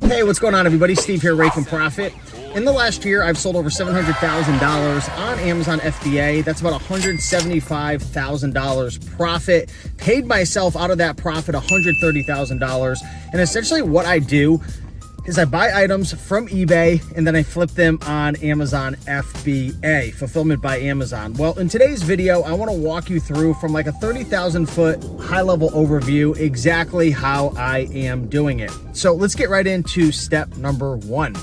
Hey, what's going on, everybody? Steve here, Rake and Profit. In the last year, I've sold over $700,000 on Amazon FBA. That's about $175,000 profit. Paid myself out of that profit $130,000. And essentially what I do is I buy items from eBay and then I flip them on Amazon FBA, Fulfillment by Amazon. Well, in today's video, I want to walk you through from like a 30,000 foot high level overview exactly how I am doing it. So let's get right into step number one.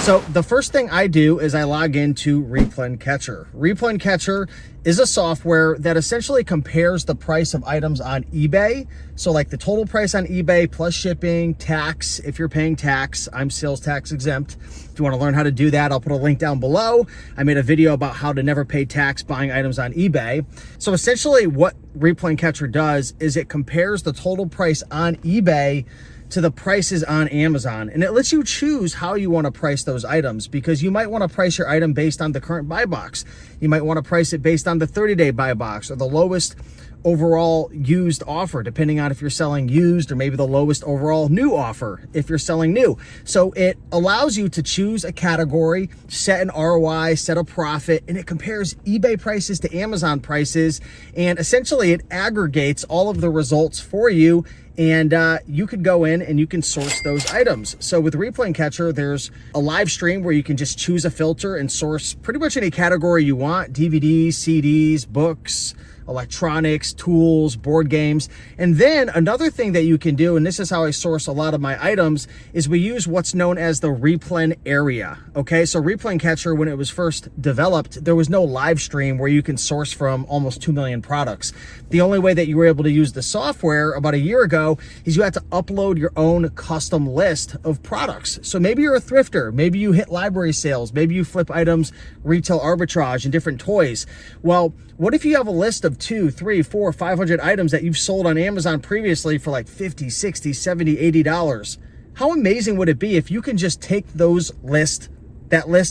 So the first thing I do is I log into Replen Catcher. Replen Catcher is a software that essentially compares the price of items on eBay. So like the total price on eBay plus shipping, tax, if you're paying tax. I'm sales tax exempt. If you want to learn how to do that, I'll put a link down below. I made a video about how to never pay tax buying items on eBay. So essentially what Replen Catcher does is it compares the total price on eBay to the prices on Amazon. And it lets you choose how you want to price those items, because you might want to price your item based on the current buy box. You might want to price it based on the 30-day buy box or the lowest overall used offer, depending on if you're selling used, or maybe the lowest overall new offer if you're selling new. So it allows you to choose a category, set an ROI, set a profit, and it compares eBay prices to Amazon prices. And essentially it aggregates all of the results for you, and you could go in and you can source those items. So with Replen Catcher, there's a live stream where you can just choose a filter and source pretty much any category you want: DVDs, CDs, books, electronics, tools, board games. And then another thing that you can do, and this is how I source a lot of my items, is we use what's known as the Replen area. Okay, so Replen Catcher, when it was first developed, there was no live stream where you can source from almost 2 million products. The only way that you were able to use the software about a year ago is you had to upload your own custom list of products. So maybe you're a thrifter, maybe you hit library sales, maybe you flip items, retail arbitrage, and different toys. Well, what if you have a list of 2, 3, 4, 500 items that you've sold on Amazon previously for like $50, $60, $70, $80? How amazing would it be if you can just take that list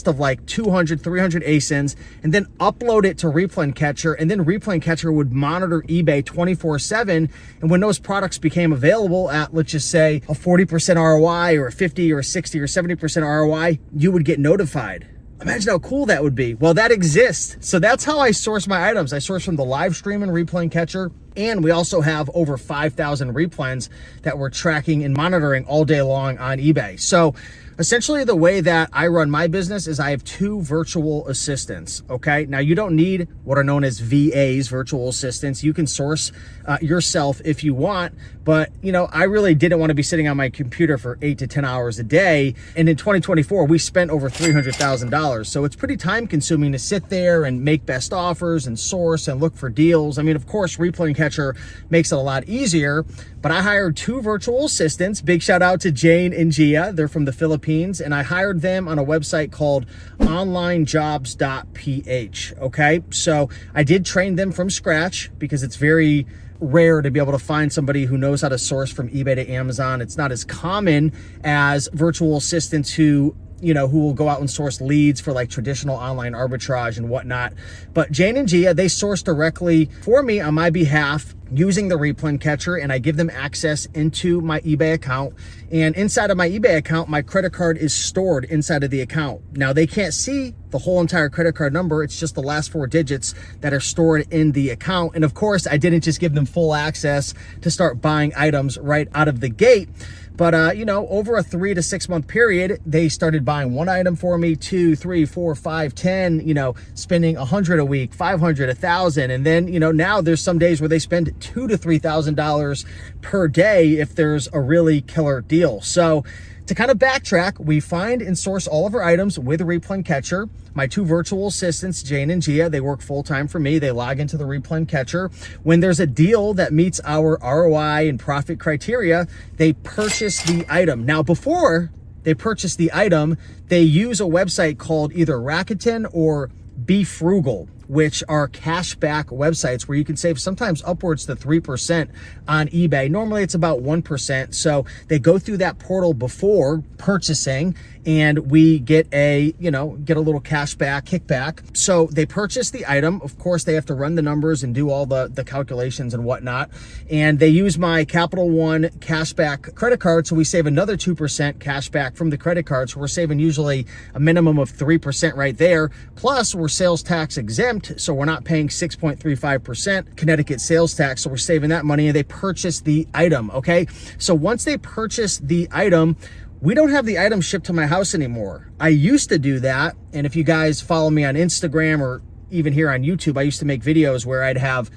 of like 200, 300 ASINs, and then upload it to Replen Catcher, and then Replen Catcher would monitor eBay 24/7. And when those products became available at, let's just say, a 40% ROI or a 50 or a 60 or 70% ROI, you would get notified. Imagine how cool that would be. Well, that exists. So that's how I source my items. I source from the live stream in Replen Catcher, and we also have over 5,000 replens that we're tracking and monitoring all day long on eBay. So essentially the way that I run my business is I have 2 virtual assistants, okay? Now you don't need what are known as VAs, virtual assistants. You can source yourself if you want, but you know, I really didn't want to be sitting on my computer for 8 to 10 hours a day. And in 2024, we spent over $300,000. So it's pretty time consuming to sit there and make best offers and source and look for deals. I mean, of course, Replen Catcher makes it a lot easier, but I hired 2 virtual assistants. Big shout out to Jane and Gia. They're from the Philippines, and I hired them on a website called Onlinejobs.PH. Okay, so I did train them from scratch because it's very rare to be able to find somebody who knows how to source from eBay to Amazon. It's not as common as virtual assistants who will go out and source leads for like traditional online arbitrage and whatnot. But Jane and Gia, they source directly for me on my behalf using the Replen Catcher, and I give them access into my eBay account. And inside of my eBay account, my credit card is stored inside of the account. Now they can't see the whole entire credit card number. It's just the last 4 digits that are stored in the account. And of course, I didn't just give them full access to start buying items right out of the gate. But, over a 3 to 6 month period, they started buying 1 item for me, 2, 3, 4, 5, 10, spending 100 a week, 500, 1,000. And then, now there's some days where they spend $2,000 to $3,000 per day if there's a really killer deal. So to kind of backtrack, we find and source all of our items with Replen Catcher. My 2 virtual assistants, Jane and Gia, they work full-time for me. They log into the Replen Catcher. When there's a deal that meets our ROI and profit criteria, they purchase the item. Now, before they purchase the item, they use a website called either Rakuten or Be Frugal, which are cashback websites where you can save sometimes upwards to 3% on eBay. Normally it's about 1%. So they go through that portal before purchasing, and we get a little cashback, kickback. So they purchase the item. Of course, they have to run the numbers and do all the calculations and whatnot. And they use my Capital One cashback credit card. So we save another 2% cashback from the credit card. So we're saving usually a minimum of 3% right there. Plus we're sales tax exempt. So we're not paying 6.35% Connecticut sales tax. So we're saving that money, and they purchase the item. Okay. So once they purchase the item, we don't have the item shipped to my house anymore. I used to do that. And if you guys follow me on Instagram or even here on YouTube, I used to make videos where I'd have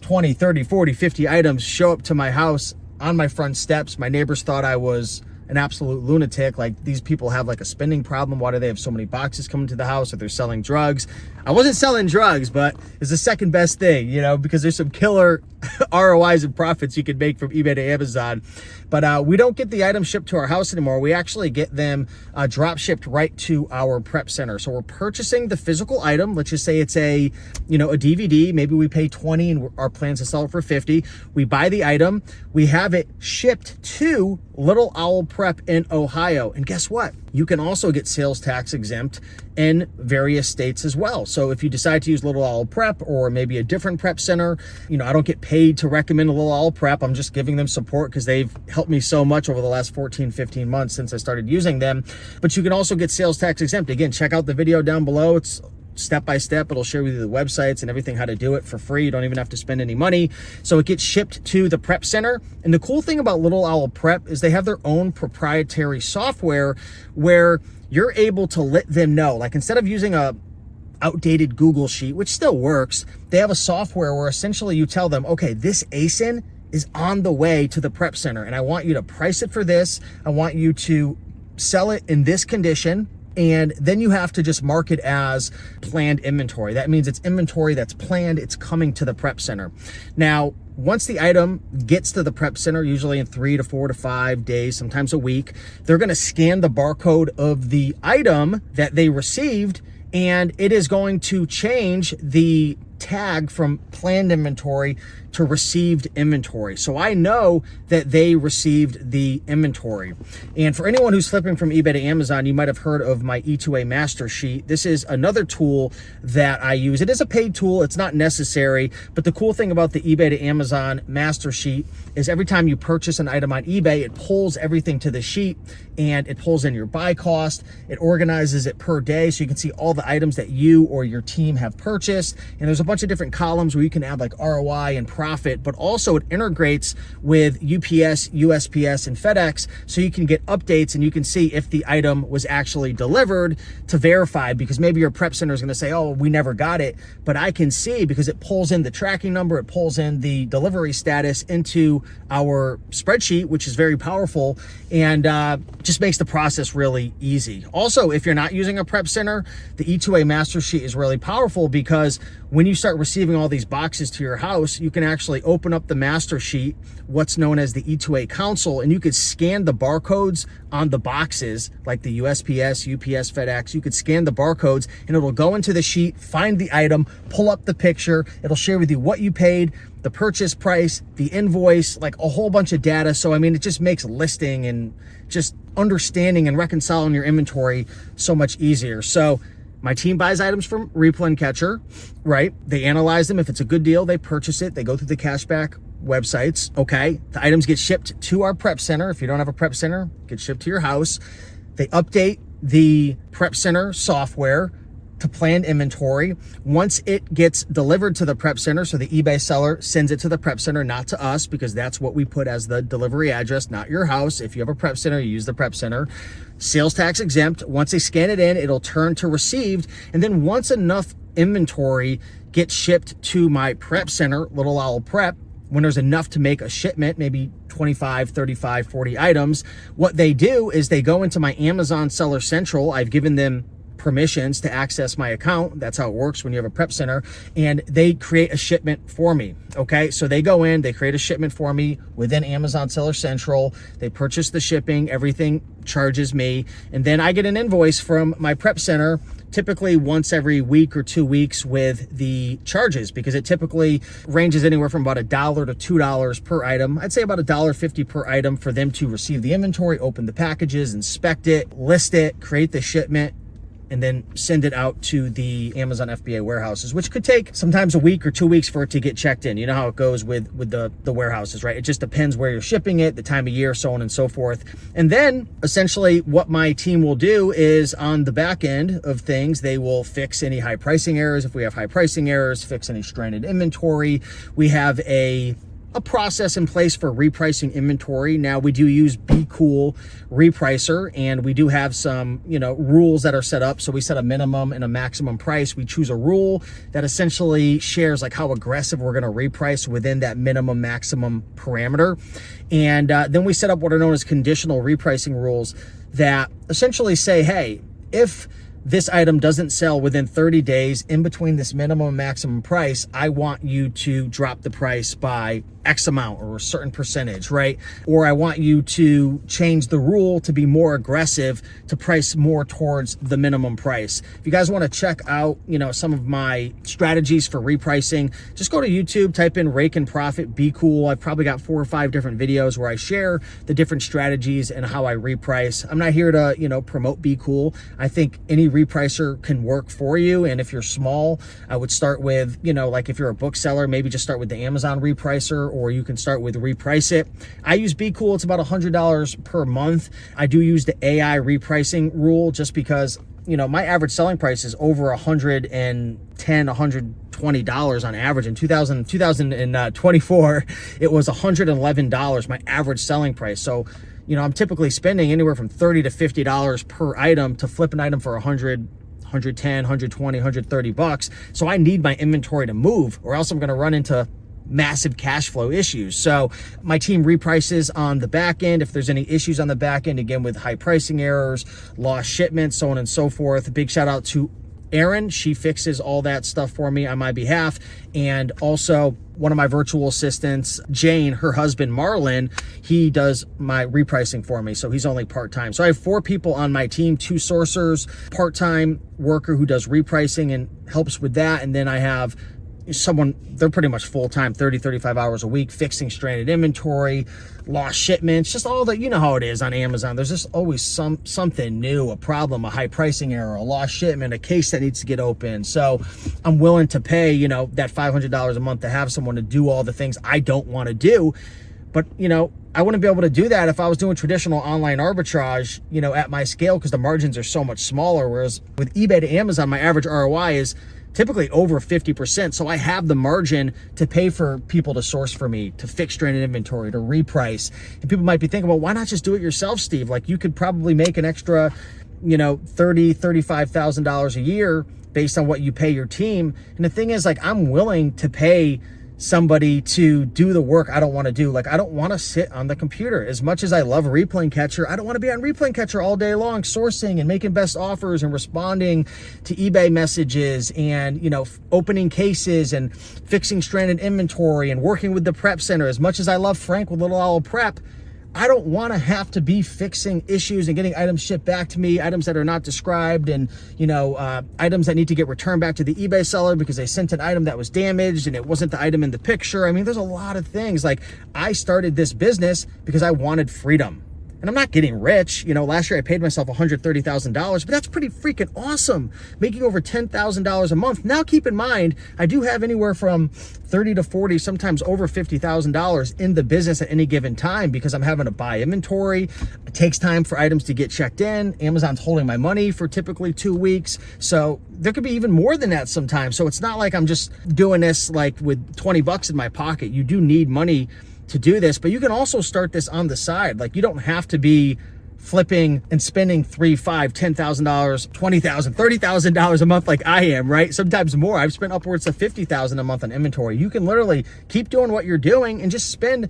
20, 30, 40, 50 items show up to my house on my front steps. My neighbors thought I was an absolute lunatic. Like, these people have like a spending problem. Why do they have so many boxes coming to the house? Or they're selling drugs. I wasn't selling drugs, but it's the second best thing, because there's some killer ROIs and profits you can make from eBay to Amazon. But we don't get the items shipped to our house anymore. We actually get them drop shipped right to our prep center. So we're purchasing the physical item. Let's just say it's a DVD. Maybe we pay 20 and our plans to sell it for 50. We buy the item. We have it shipped to Little Owl Prep in Ohio. And guess what? You can also get sales tax exempt in various states as well. So if you decide to use Little Owl Prep or maybe a different prep center, I don't get paid to recommend a Little Owl Prep. I'm just giving them support because they've helped me so much over the last 14, 15 months since I started using them. But you can also get sales tax exempt. Again, check out the video down below. It's step by step. It'll share with you the websites and everything, how to do it for free. You don't even have to spend any money. So it gets shipped to the prep center. And the cool thing about Little Owl Prep is they have their own proprietary software where you're able to let them know, like, instead of using a outdated Google sheet, which still works, they have a software where essentially you tell them, okay, this ASIN is on the way to the prep center, and I want you to price it for this. I want you to sell it in this condition. And then you have to just mark it as planned inventory. That means it's inventory that's planned. It's coming to the prep center. Now, once the item gets to the prep center, usually in 3 to 4 to 5 days, sometimes a week, they're going to scan the barcode of the item that they received, and it is going to change the tag from planned inventory to received inventory. So I know that they received the inventory. And for anyone who's flipping from eBay to Amazon, you might have heard of my E2A Mastersheet. This is another tool that I use. It is a paid tool. It's not necessary. But the cool thing about the eBay to Amazon Mastersheet is every time you purchase an item on eBay, it pulls everything to the sheet, and it pulls in your buy cost. It organizes it per day, so you can see all the items that you or your team have purchased. And there's a bunch of different columns where you can add like ROI and profit, but also it integrates with UPS, USPS, and FedEx, so you can get updates and you can see if the item was actually delivered to verify, because maybe your prep center is going to say, oh, we never got it, but I can see because it pulls in the tracking number, it pulls in the delivery status into our spreadsheet, which is very powerful, and just makes the process really easy. Also, if you're not using a prep center, the E2A Mastersheet is really powerful, because when you start receiving all these boxes to your house, you can actually open up the Mastersheet, what's known as the E2A console, and you could scan the barcodes on the boxes, like the USPS, UPS, FedEx. You could scan the barcodes and it'll go into the sheet, find the item, pull up the picture. It'll share with you what you paid, the purchase price, the invoice, like a whole bunch of data. So, I mean, it just makes listing and just understanding and reconciling your inventory so much easier. So my team buys items from Replen Catcher, right? They analyze them. If it's a good deal, they purchase it. They go through the cashback websites, okay? The items get shipped to our prep center. If you don't have a prep center, it gets shipped to your house. They update the prep center software to planned inventory. Once it gets delivered to the prep center, so the eBay seller sends it to the prep center, not to us, because that's what we put as the delivery address, not your house. If you have a prep center, you use the prep center. Sales tax exempt. Once they scan it in, it'll turn to received. And then once enough inventory gets shipped to my prep center, Little Owl Prep, when there's enough to make a shipment, maybe 25, 35, 40 items, what they do is they go into my Amazon Seller Central. I've given them permissions to access my account. That's how it works when you have a prep center, and they create a shipment for me. Okay, so they go in, they create a shipment for me within Amazon Seller Central. They purchase the shipping, everything charges me, and then I get an invoice from my prep center typically once every week or 2 weeks with the charges, because it typically ranges anywhere from about $1 to $2 per item. I'd say about $1.50 per item for them to receive the inventory, open the packages, inspect it, list it, create the shipment, and then send it out to the Amazon FBA warehouses, which could take sometimes a week or 2 weeks for it to get checked in. You know how it goes with the warehouses, right? It just depends where you're shipping it, the time of year, so on and so forth. And then essentially what my team will do is on the back end of things, they will fix any high pricing errors. If we have high pricing errors, fix any stranded inventory. We have a process in place for repricing inventory. Now we do use Be Cool Repricer, and we do have some, rules that are set up. So we set a minimum and a maximum price. We choose a rule that essentially shares like how aggressive we're going to reprice within that minimum maximum parameter. And then we set up what are known as conditional repricing rules that essentially say, hey, if this item doesn't sell within 30 days in between this minimum and maximum price, I want you to drop the price by X amount or a certain percentage, right? Or I want you to change the rule to be more aggressive to price more towards the minimum price. If you guys want to check out, some of my strategies for repricing, just go to YouTube, type in Rake and Profit, Be Cool. I've probably got 4 or 5 different videos where I share the different strategies and how I reprice. I'm not here to, promote Be Cool. I think any repricer can work for you. And if you're small, I would start with, like if you're a bookseller, maybe just start with the Amazon repricer, or you can start with Reprice It. I use Be Cool. It's about $100 per month. I do use the AI repricing rule just because, my average selling price is over $110, $120 on average. In 2024, it was $111, my average selling price. So, I'm typically spending anywhere from $30 to $50 per item to flip an item for $100, $110, $120, $130. So I need my inventory to move, or else I'm going to run into massive cash flow issues. So my team reprices on the back end. If there's any issues on the back end, again, with high pricing errors, lost shipments, so on and so forth. A big shout out to Erin. She fixes all that stuff for me on my behalf. And also one of my virtual assistants, Jane, her husband, Marlon, he does my repricing for me. So he's only part-time. So I have 4 people on my team, 2 sourcers, part-time worker who does repricing and helps with that. And then I have someone, they're pretty much full-time, 30, 35 hours a week, fixing stranded inventory, lost shipments, just all that. You know how it is on Amazon. There's just always something new, a problem, a high pricing error, a lost shipment, a case that needs to get open. So I'm willing to pay, that $500 a month to have someone to do all the things I don't want to do. But, I wouldn't be able to do that if I was doing traditional online arbitrage, at my scale, because the margins are so much smaller. Whereas with eBay to Amazon, my average ROI is typically over 50%. So I have the margin to pay for people to source for me, to fix stranded inventory, to reprice. And people might be thinking, well, why not just do it yourself, Steve? Like, you could probably make an extra, $30,000, $35,000 a year based on what you pay your team. And the thing is, like, I'm willing to pay somebody to do the work I don't want to do. Like, I don't want to sit on the computer. As much as I love Replen Catcher, I don't want to be on Replen Catcher all day long, sourcing and making best offers and responding to eBay messages and, opening cases and fixing stranded inventory and working with the prep center. As much as I love Frank with Little Owl Prep, I don't want to have to be fixing issues and getting items shipped back to me, items that are not described, and items that need to get returned back to the eBay seller because they sent an item that was damaged and it wasn't the item in the picture. I mean, there's a lot of things. Like, I started this business because I wanted freedom. And I'm not getting rich. Last year I paid myself $130,000, but that's pretty freaking awesome. Making over $10,000 a month. Now, keep in mind, I do have anywhere from 30 to 40, sometimes over $50,000 in the business at any given time because I'm having to buy inventory. It takes time for items to get checked in. Amazon's holding my money for typically 2 weeks. So there could be even more than that sometimes. So it's not like I'm just doing this like with 20 bucks in my pocket. You do need money to do this, but you can also start this on the side. Like, you don't have to be flipping and spending $3,000, $5,000, $10,000, $20,000, $30,000 a month like I am, right? Sometimes more. I've spent upwards of $50,000 a month on inventory. You can literally keep doing what you're doing and just spend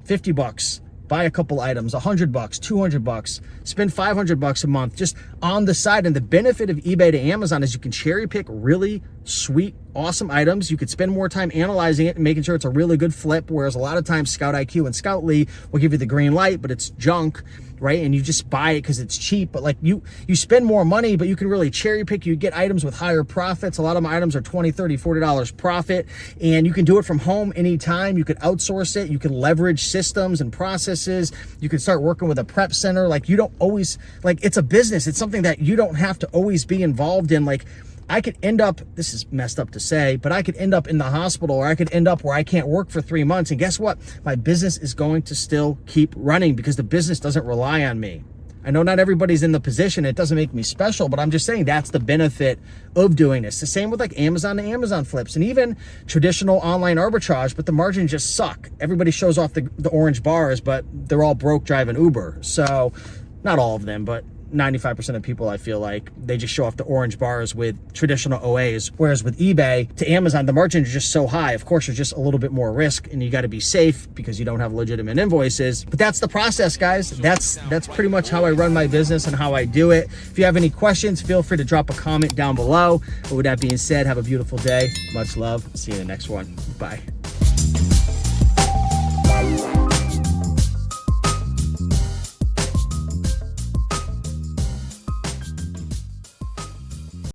50 bucks, buy a couple items, 100 bucks, 200 bucks, spend 500 bucks a month just on the side. And the benefit of eBay to Amazon is you can cherry pick really sweet, awesome items. You could spend more time analyzing it and making sure it's a really good flip, whereas a lot of times Scout IQ and Scoutly will give you the green light, but it's junk, right? And you just buy it because it's cheap. But like you spend more money, but you can really cherry pick. You get items with higher profits. A lot of my items are $20, $30, $40 profit, and you can do it from home anytime. You could outsource it. You can leverage systems and processes. You can start working with a prep center. Like you don't always, like it's a business. It's something that you don't have to always be involved in. Like I could end up, this is messed up to say, but I could end up in the hospital, or I could end up where I can't work for 3 months. And guess what? My business is going to still keep running because the business doesn't rely on me. I know not everybody's in the position. It doesn't make me special, but I'm just saying that's the benefit of doing this. The same with like Amazon to Amazon flips and even traditional online arbitrage, but the margins just suck. Everybody shows off the orange bars, but they're all broke driving Uber. So not all of them, but 95% of people, I feel like they just show off the orange bars with traditional OAs, whereas with eBay to Amazon, the margins are just so high. Of course, there's just a little bit more risk and you got to be safe because you don't have legitimate invoices. But that's the process, guys. That's pretty much how I run my business and how I do it. If you have any questions, feel free to drop a comment down below. But with that being said, have a beautiful day. Much love. See you in the next one. Bye.